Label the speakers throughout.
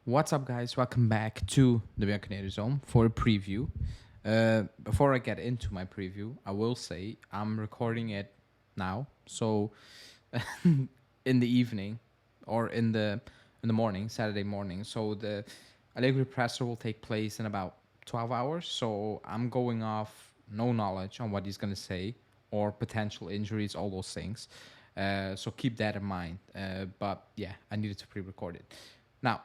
Speaker 1: What's up, guys? Welcome back to the Bianconator Zone for a preview. Before I get into my preview, I will say I'm recording it now, so in the evening or in the morning, Saturday morning. So the Allegri presser will take place in about 12 hours. So I'm going off no knowledge on what he's gonna say or potential injuries, all those things. So keep that in mind. But yeah, I needed to pre-record it. Now,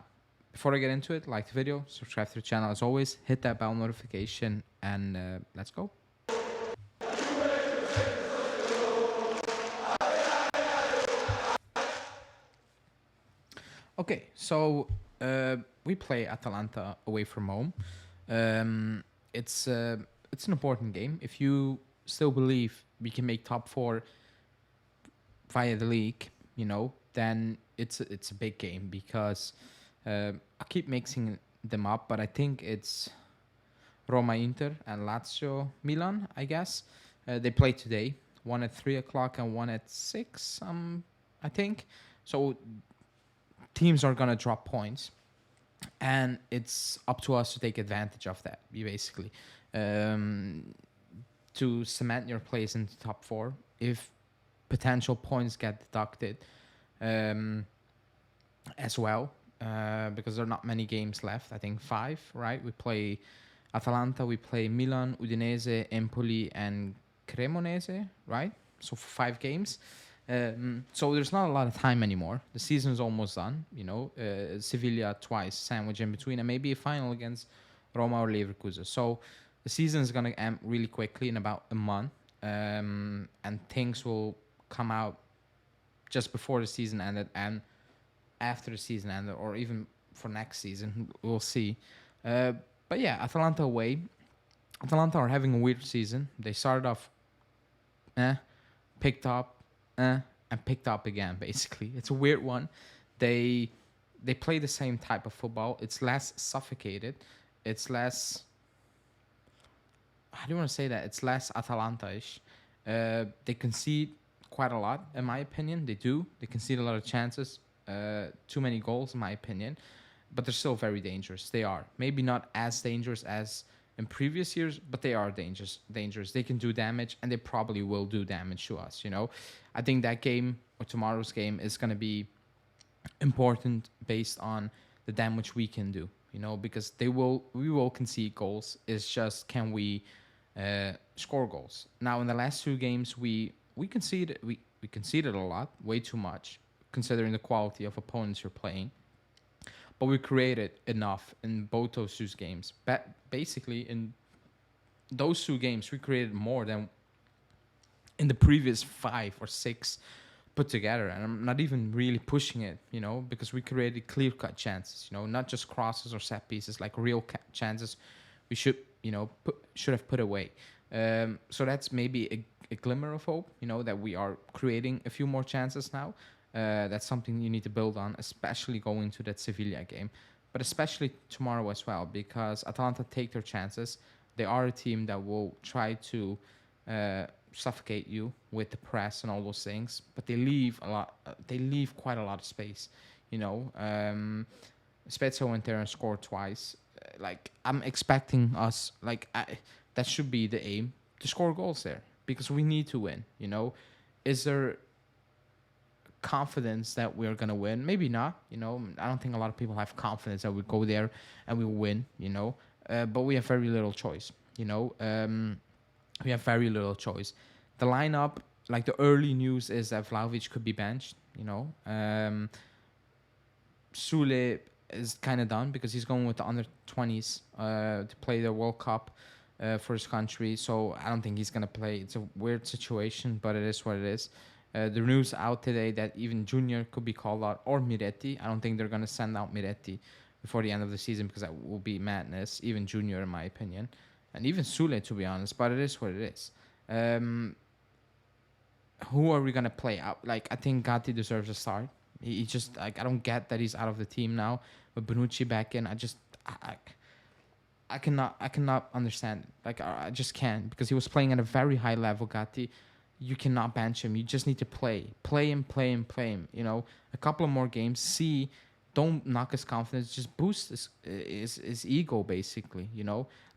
Speaker 1: before I get into it, like the video, subscribe to the channel as always, hit that bell notification, and let's go. Okay, so we play Atalanta away from home. Um, it's an important game. If you still believe we can make top four via the league, then it's a big game because I keep mixing them up, but I think it's Roma Inter and Lazio Milan, I guess. They play today, one at 3 o'clock and one at 6, I think. So teams are gonna drop points, and it's up to us to take advantage of that. Basically, um, to cement your place in the top four. If potential points get deducted, um, as well, because there are not many games left. I think five, right? We play Atalanta, we play Milan, Udinese, Empoli, and Cremonese, right? So for 5 games. So there's not a lot of time anymore. The season's almost done. Sevilla twice, sandwich in between, and maybe a final against Roma or Leverkusen. So the season's gonna end really quickly in about a month, and things will come out just before the season ended and after the season ended, or even for next season. We'll see. But yeah, Atalanta away. Atalanta are having a weird season. They started off, picked up, and picked up again. Basically, it's a weird one. They they play the same type of football. It's less suffocated. It's less. How do you want to say that? It's less Atalanta-ish. They concede quite a lot, in my opinion. They do. They concede a lot of chances. Too many goals, in my opinion. But they're still very dangerous. They are. Maybe not as dangerous as in previous years, but they are dangerous. Dangerous. They can do damage, and they probably will do damage to us. I think that game or tomorrow's game is going to be important based on the damage we can do. Because we will concede goals. It's just, can we score goals? Now, in the last 2 games, we conceded a lot, way too much, considering the quality of opponents you're playing. But we created enough in both those 2 games. Basically, in those 2 games, we created more than in the previous 5 or 6 put together. And I'm not even really pushing it, because we created clear-cut chances, not just crosses or set pieces, like real chances we should, should have put away. So that's maybe a glimmer of hope, that we are creating a few more chances now. That's something you need to build on, especially going to that Sevilla game, but especially tomorrow as well, because Atalanta take their chances. They are a team that will try to suffocate you with the press and all those things, but they leave a lot. They leave quite a lot of space. Spezia went there and scored twice. I'm expecting us, that should be the aim, to score goals there, because we need to win. Is there confidence that we're gonna win? Maybe not. I don't think a lot of people have confidence that we go there and we will win. But we have very little choice. We have very little choice. The lineup, like the early news, is that Vlahovic could be benched. Sule is kind of done because he's going with the under 20s to play the World Cup for his country. So I don't think he's gonna play. It's a weird situation, but it is what it is. The news out today that even Junior could be called out, or Miretti. I don't think they're going to send out Miretti before the end of the season, because that will be madness. Even Junior, in my opinion. And even Sule, to be honest. But it is what it is. Who are we going to play out? I think Gatti deserves a start. He just, I don't get that he's out of the team now. With Bonucci back in, I cannot understand it. I just can't, because he was playing at a very high level, Gatti. You cannot bench him. You just need to play him. A couple of more games. See don't knock his confidence. Just boost his ego, basically.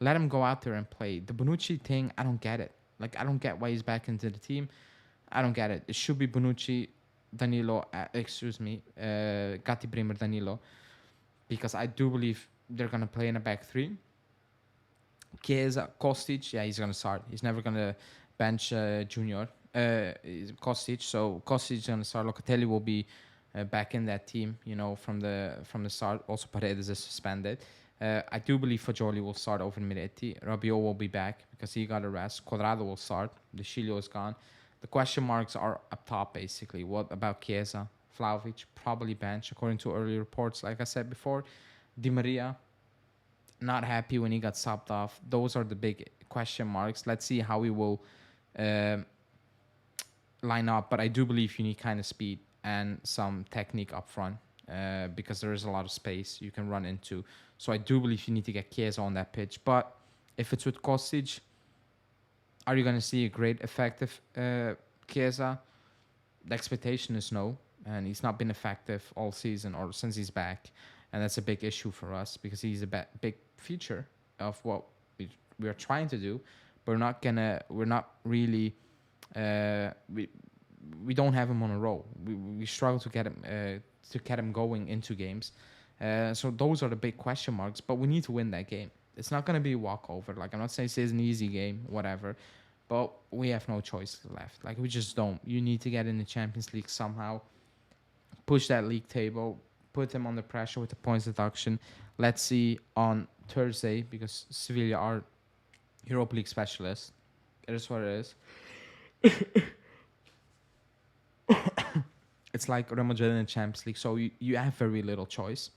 Speaker 1: Let him go out there and play. The Bonucci thing, I don't get it. Like, I don't get why he's back into the team. I don't get it. It should be Bonucci, Danilo, Gatti, Bremer, Danilo, because I do believe they're gonna play in a back three. Chiesa, Kostic, yeah, he's gonna start. He's never gonna bench Junior, Kostic. So Kostic is gonna start. Locatelli will be back in that team, from the start. Also, Paredes is suspended. I do believe Fagioli will start over Miretti. Rabiot will be back because he got a rest. Quadrado will start. The Chilio is gone. The question marks are up top, basically. What about Chiesa? Vlahovic, probably bench, according to early reports. Like I said before, Di Maria, not happy when he got subbed off. Those are the big question marks. Let's see how he will uh, line up. But I do believe you need kind of speed and some technique up front because there is a lot of space you can run into. So I do believe you need to get Chiesa on that pitch. But if it's with Kostic, are you going to see a great effective Chiesa? The expectation is no. And he's not been effective all season or since he's back. And that's a big issue for us because he's a big feature of what we are trying to do. But we're not really, we don't have him on a roll. We struggle to get him going into games. So those are the big question marks. But we need to win that game. It's not going to be a walkover. Like, I'm not saying it's an easy game, whatever. But we have no choice left. Like, we just don't. You need to get in the Champions League somehow. Push that league table. Put them under pressure with the points deduction. Let's see on Thursday, because Sevilla are Europa League specialists. It is what it is. It's like Real Madrid in the Champions League, so you have very little choice.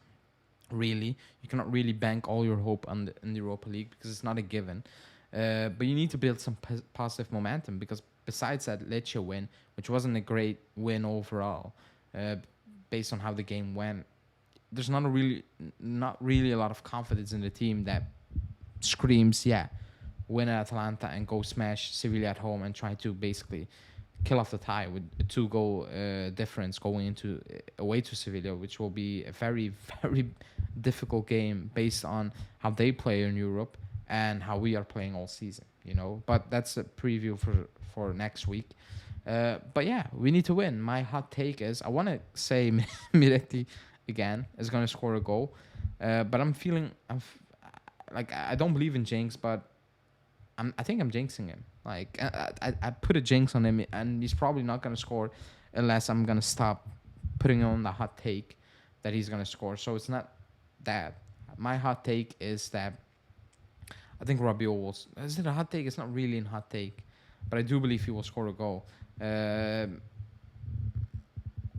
Speaker 1: Really, you cannot really bank all your hope on in the Europa League because it's not a given. But you need to build some positive momentum because besides that Lecce win, which wasn't a great win overall, based on how the game went, there's not really a lot of confidence in the team that screams, yeah, win at Atalanta and go smash Sevilla at home and try to basically kill off the tie with a 2-goal difference going into away to Sevilla, which will be a very, very difficult game based on how they play in Europe and how we are playing all season, But that's a preview for next week. But yeah, we need to win. My hot take is I want to say Miretti again is going to score a goal. But I'm feeling, like, I don't believe in jinx, but I think I'm jinxing him. Like, I put a jinx on him, and he's probably not going to score unless I'm going to stop putting on the hot take that he's going to score. So it's not that. My hot take is that I think Rabiot will... Is it a hot take? It's not really a hot take. But I do believe he will score a goal. I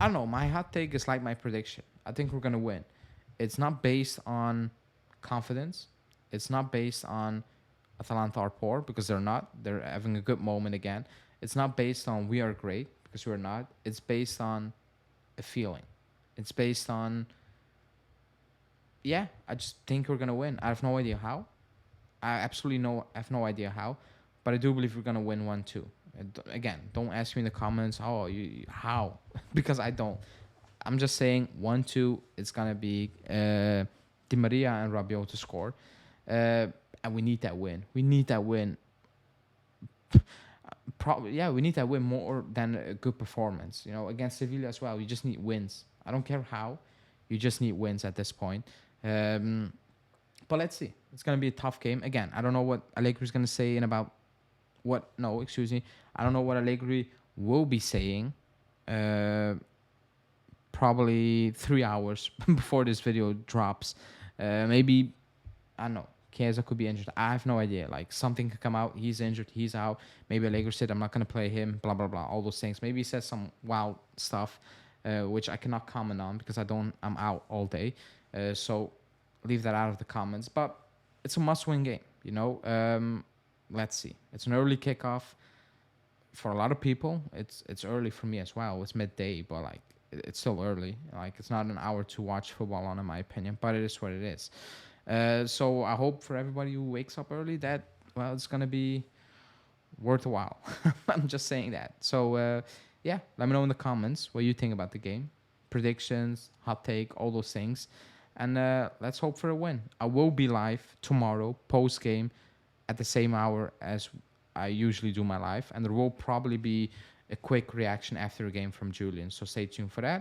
Speaker 1: don't know. My hot take is like my prediction. I think we're going to win. It's not based on confidence. It's not based on Atalanta are poor, because they're not. They're having a good moment again. It's not based on we are great, because we're not. It's based on a feeling. It's based on, yeah, I just think we're going to win. I have no idea how. I have no idea how. But I do believe we're going to win 1-2. Again, don't ask me in the comments, how? Because I don't. I'm just saying 1-2, it's going to be Di Maria and Rabiot to score. And we need that win. We need that win. We need that win more than a good performance. Against Sevilla as well. You just need wins. I don't care how. You just need wins at this point. But let's see. It's going to be a tough game. Again, I don't know what Allegri is going to say in about... I don't know what Allegri will be saying. Probably 3 hours before this video drops. Maybe, I don't know. Chiesa could be injured. I have no idea. Like, something could come out. He's injured. He's out. Maybe Allegri said, I'm not going to play him. Blah, blah, blah. All those things. Maybe he says some wild stuff, which I cannot comment on because I'm out all day. So leave that out of the comments. But it's a must-win game, Let's see. It's an early kickoff. For a lot of people, it's early for me as well. It's midday, but, like, it's still early. Like, it's not an hour to watch football on, in my opinion. But it is what it is. So I hope for everybody who wakes up early that, well, it's going to be worth a while. I'm just saying that. So, yeah, let me know in the comments what you think about the game. predictions, hot take, all those things. And let's hope for a win. I will be live tomorrow, post game, at the same hour as I usually do my live. And there will probably be a quick reaction after a game from Julian. So stay tuned for that.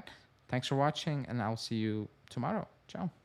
Speaker 1: Thanks for watching, and I'll see you tomorrow. Ciao.